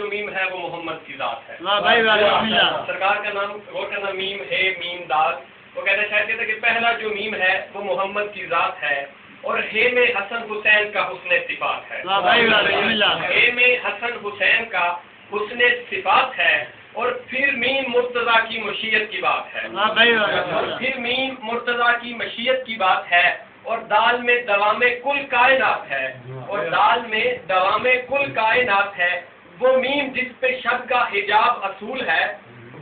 جو میم ہے وہ محمد کی ذات ہے. سرکار کا نام غور کرنا، میم ہے میم دال. وہ کہتے شاید کہتے کہ پہلا جو میم ہے وہ محمد کی ذات ہے، اور ہے میں حسن حسین کا حسن صفات ہے. ہے میں حسن حسین کا حسن صفات ہے، اور پھر میم مرتضیٰ کی مشیت کی بات ہے. اور پھر میم مرتضیٰ کی مشیت کی بات ہے، اور دال میں دوام کل کائنات ہے. اور دال میں دوام کل کائنات ہے. وہ میم جس پہ شب کا حجاب اصول ہے،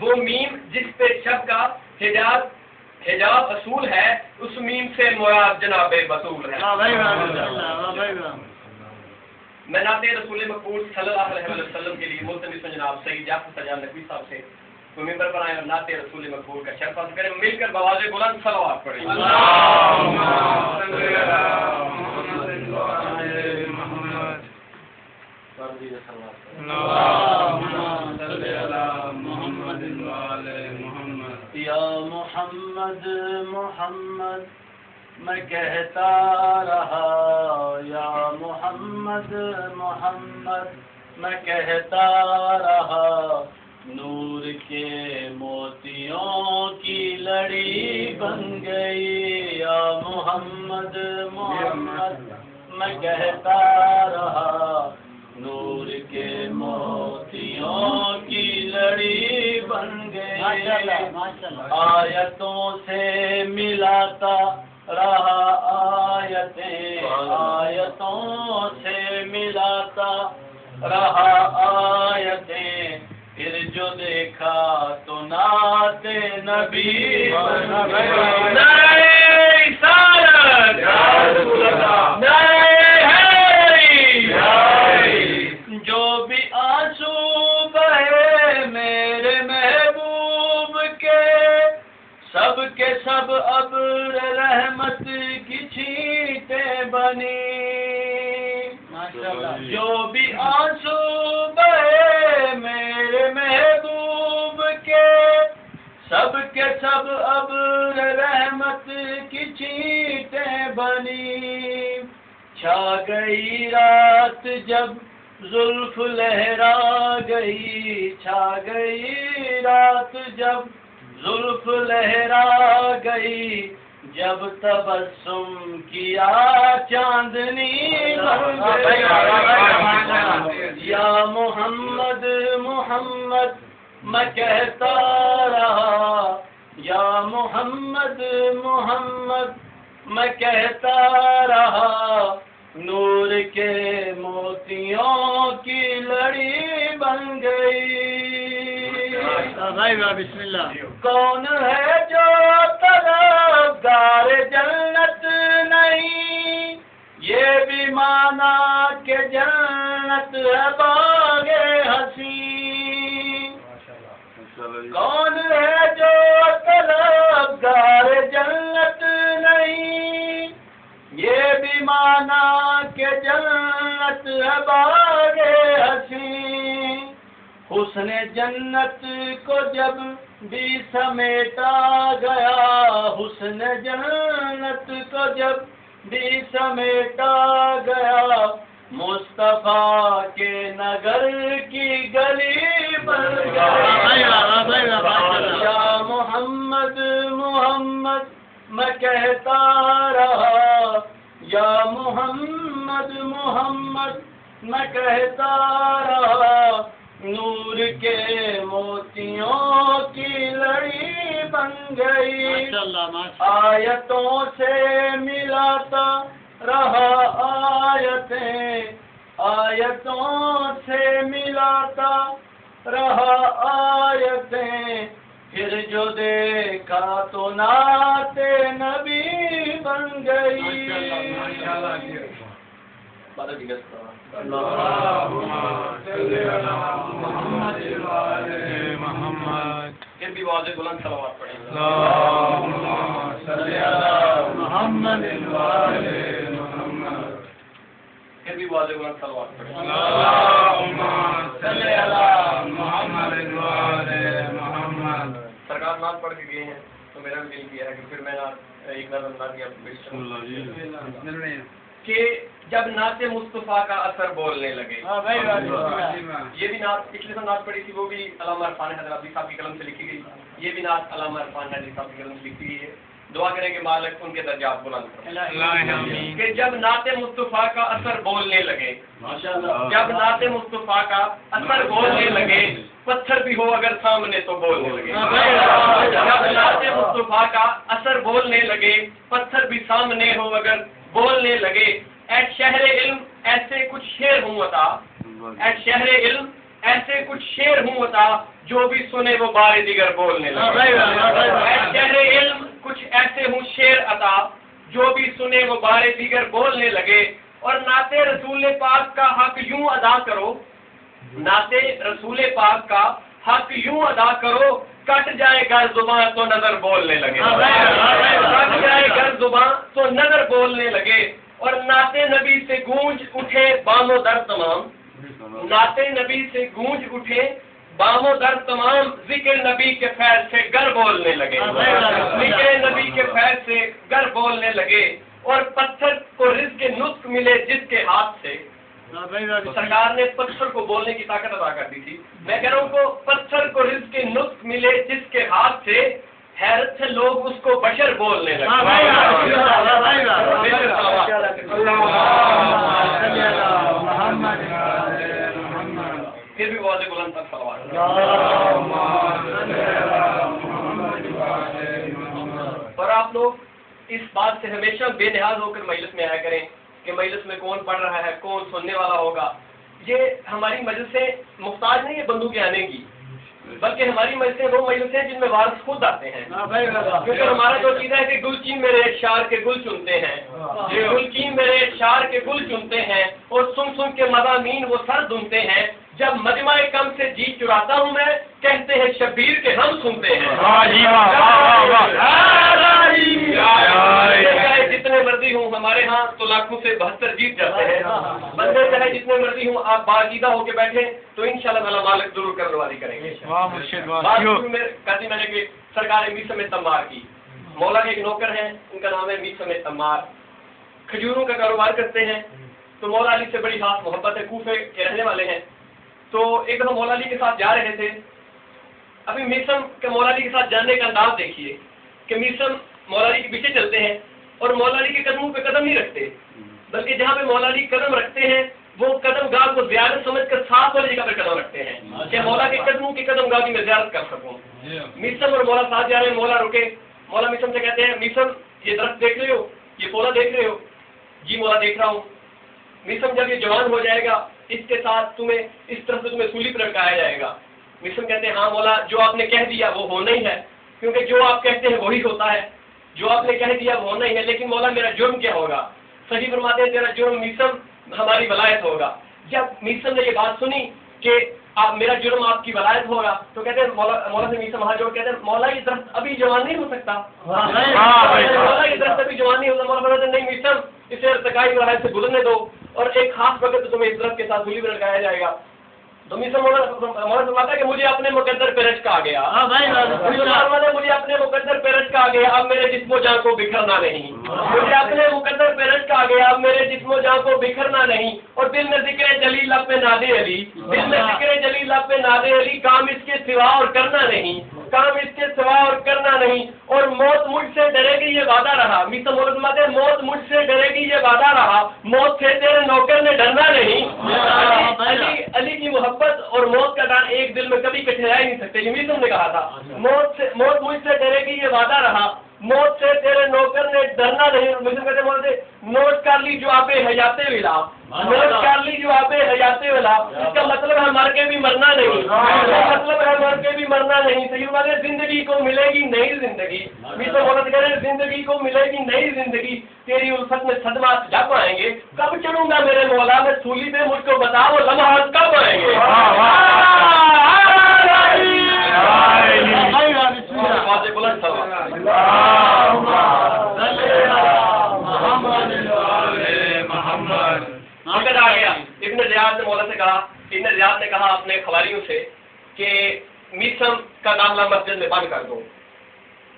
وہ میم جس پہ شب کا حجاب اصول ہے، اس میم سے مراد جناب بطول ہے. میں نعت رسول مقبول صلی اللہ علیہ وسلم کے لیے ملتمس ہوں جناب سید یاسر سجاد نقوی صاحب سے وہ ممبر پر آئے اور نعت رسول مقبول کا شرف حاصل کریں. مل کر بواز بلند صلوات پڑھیں. یا محمد محمد میں کہتا رہا، یا محمد محمد میں کہتا رہا، نور کے موتیوں کی لڑی بن گئی. یا محمد محمد میں کہتا رہا، نور کے موتیوں کی لڑی بن گئی. آیتوں سے ملاتا رہا آیتیں، آیتوں سے ملاتا رہا آیتیں، پھر جو دیکھا تو نعت نبی بن گئی. نعرہ رسالت، نعرہ حیدری، جو بھی آنسو بہے میرے محبوب کے سب ابر رحمت کی چھینٹیں بنی. جو بھی آنسو بہے میرے محبوب کے سب ابر رحمت کی چھینٹیں بنی. چھا گئی رات جب زلف لہرا گئی، چھا گئی رات جب زلف لہرا گئی، جب تبسم کیا چاندنی بن گئی. یا محمد محمد میں کہتا رہا، یا محمد محمد میں کہتا رہا، نور کے موتیوں کی لڑی بن گئی. بسم اللہ. کون ہے جو طلبگار جنت نہیں، یہ بھی مانا کہ جنت ہے باغ حسین. کون ہے جو طلبگار جنت نہیں، یہ بھی مانا کہ جنت ہے باغ حسین. حسن جنت کو جب بھی سمیٹا گیا، حسن جنت کو جب بھی سمیٹا گیا، مصطفیٰ کے نگر کی گلی بن گئی. یا محمد محمد میں کہتا رہا، یا محمد محمد میں کہتا رہا، نور کے موتیوں کی لڑی بن گئی. آیتوں سے ملاتا رہا آیتیں، آیتوں سے ملاتا رہا آیتیں، پھر جو دیکھا تو نعت نبی بن گئی. محمد پھر بھی واضح بلند صلوات پڑھیں. محمد پھر بھی واضح بلند صلوات پڑھیں. سرکار نعت پڑھ کے گئے ہیں تو میرا بھی دل کیا ہے کہ پھر میں ایک نظر نہ دیا. کہ جب نعت مصطفیٰ کا اثر بولنے لگے. یہ بھی نعت پچھلے سال نعت پڑھی تھی، وہ بھی علامہ عرفان حیدرآبادی صاحب کی قلم سے لکھی گئی. یہ بھی نعت علامہ عرفان حیدرآبادی صاحب کی قلم سے لکھی گئی ہے. دعا کریں کہ مالک ان کے درجات بلند کرے. کہ جب نعت مصطفیٰ کا اثر بولنے لگے، جب نعت مصطفیٰ کا اثر بولنے لگے، پتھر بھی ہو اگر سامنے تو بولنے لگے. جب نعت مصطفیٰ کا اثر بولنے لگے، پتھر بھی سامنے ہو اگر بولنے لگے. اے شہر علم ایسے کچھ شعر ہوں عطا، اے شہر علم ایسے کچھ شعر ہوں عطا، جو بھی سنے وہ بار دیگر بولنے لگے. اے شہر علم کچھ ایسے ہوں شعر عطا، جو بھی سنے وہ بار دیگر بولنے لگے. اور نعت رسول پاک کا حق یوں ادا کرو، نعت رسول پاک کا حق یوں ادا کرو، کٹ جائے گر زباں تو نظر بولنے لگے. کٹ جائے گر زباں تو نظر بولنے لگے. اور نعت نبی سے گونج اٹھے بام و در تمام، نعت نبی سے گونج اٹھے بام و در تمام، ذکر نبی کے فیض سے گر بولنے لگے. ذکر نبی کے فیض سے گر بولنے لگے. اور پتھر کو رزق نطق ملے جس کے ہاتھ سے. سرکار نے پتھر کو بولنے کی طاقت ادا کر دی تھی. میں کہہ رہا ہوں کو پتھر کو رزق نطق ملے جس کے ہاتھ سے، حیرت سے لوگ اس کو بشر بولنے لگے. پھر بھی واضح بلند تک صلوات. اور آپ لوگ اس بات سے ہمیشہ بے نیاز ہو کر مجلس میں آیا کریں کہ مجلس میں کون پڑھ رہا ہے، کون سننے والا ہوگا. یہ ہماری مجلسیں محتاج نہیں ہے بندوقیں آنے کی، بلکہ ہماری مجلسیں وہ مجلسیں جن میں وارث خود آتے ہیں. کیونکہ ہمارا جو چیز ہے کہ گلچین میرے اشعار کے گل چنتے ہیں، گلچین میرے اشعار کے گل چنتے ہیں، اور سن سن کے مضامین وہ سر دھنتے ہیں. جب مجمع کم سے جی چراتا ہوں میں، کہتے ہیں شبیر کے ہم سنتے ہیں. جتنے مرضی ہوں ہمارے ہاں تو لاکھوں سے 72 جیت جاتے ہیں. بندے چاہے جتنے مرضی ہوں، آپ باقیدہ ہو کے بیٹھے تو انشاءاللہ تعالیٰ مالک ضرور کرنواری کریں گے. بات میں کہتی میں نے کہ سرکار میسم تمار کی، مولا کے ایک نوکر ہیں، ان کا نام ہے میسم تمار. کھجوروں کا کاروبار کرتے ہیں. تو مولا علی سے بڑی خاص محبت ہے، کوفے کے رہنے والے ہیں. تو ایک دفعہ مولا علی کے ساتھ جا رہے تھے. ابھی میسم کے مولا علی کے ساتھ جانے کا انداز دیکھیے کہ میسم مولا علی کے پیچھے چلتے ہیں اور مولا علی کے قدموں پہ قدم نہیں رکھتے، بلکہ جہاں پہ مولا علی قدم رکھتے ہیں وہ قدم گاہ کو زیارت سمجھ کر صاف والی جگہ پہ قدم رکھتے ہیں کہ مولا کے قدموں کی قدم گاہ کی میں زیارت کر سکوں. میسم اور مولا ساتھ جا رہے ہیں. مولا رکے، مولا میسم سے کہتے ہیں میسم یہ درخت دیکھ رہے ہو، یہ پودا دیکھ رہے ہو؟ جی مولا دیکھ رہا ہوں. میسم جب یہ جوان ہو جائے گا اس کے ساتھ تمہیں اس طرف سے تمہیں سولی پر لٹکایا جائے گا. میسم کہتے ہیں ہاں مولا، جو آپ نے کہہ دیا وہ ہونا ہی ہے، کیونکہ جو آپ کہتے ہیں وہی ہوتا ہے. جو آپ نے کہہ دیا وہ ہونا ہی ہے. لیکن مولا میرا جرم کیا ہوگا؟ صحیح فرماتے ہیں تیرا جرم میسم ہماری ولایت ہوگا. جب میسم نے یہ بات سنی کہ میرا جرم آپ کی ولایت ہوگا تو کہتے ہیں مولا سے میسم ہاتھ جوڑ کہتے ہیں مولا یہ درخت ابھی جوان نہیں ہو سکتا. مولا یہ درخت ابھی جوان نہیں ہوتا. مولا فرماتے ہیں نہیں میسم، اسے ارتقائی ولایت سے گزرنے دو، اور ایک خاص وقت تمہیں اس درخت کے ساتھ سولی پر لٹکایا جائے گا. تو میسم مولا فرماتا ہے کہ مجھے اپنے مقدر پہ رشک آ گیا. مجھے اپنے مقدر پہ رشک آ گیا، اب میرے جسم و جان کو بکھرنا نہیں. مجھے اپنے مقدر پہ رشک آ گیا، اب میرے جسم و جان کو بکھرنا نہیں. اور دل میں ذکر جلیل لب پہ نادے علی، دل میں ذکر جلیل لب پہ نادے علی، کام اس کے سوا اور کرنا نہیں، کام اس کے سوا اور کرنا نہیں. اور موت مجھ سے ڈرے گی یہ وعدہ رہا. میسم مولا فرماتے ہیں موت مجھ سے ڈرے گی یہ وعدہ رہا، موت سے تیرے نوکر نے ڈرنا نہیں. علی کی محبت اور موت کا ڈر ایک دل میں کبھی کٹھے رہ نہیں سکتے. یہ میسم نے کہا تھا موت مجھ سے ڈرے گی یہ وعدہ رہا، موت سے تیرے نوکر نے ڈرنا نہیں. میسم کہتے ہیں نوٹ کر لی جو آپ حیات ولا، نوٹ کر لی جو آپ حیات ولا. اس کا مطلب ہے مر کے بھی مرنا نہیں، اس کا مطلب ہے مر کے بھی مرنا نہیں. صحیح بات ہے، زندگی کو ملے گی نئی زندگی. میسم مولا کہہ رہے ہیں زندگی کو ملے گی نئی زندگی. تیری الفت میں صدمات جب آئیں گے، کب چڑھوں گا میرے مولا میں سولی پہ، مجھ کو بتا وہ لمحات کب آئیں گے. وقت آ گیا. ابن زیاد نے مولا سے کہا، ابن زیاد نے کہا اپنے خواریوں سے کہ میسم کا داخلہ مسجد میں بند کر دو.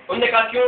انہوں نے کہا کیوں؟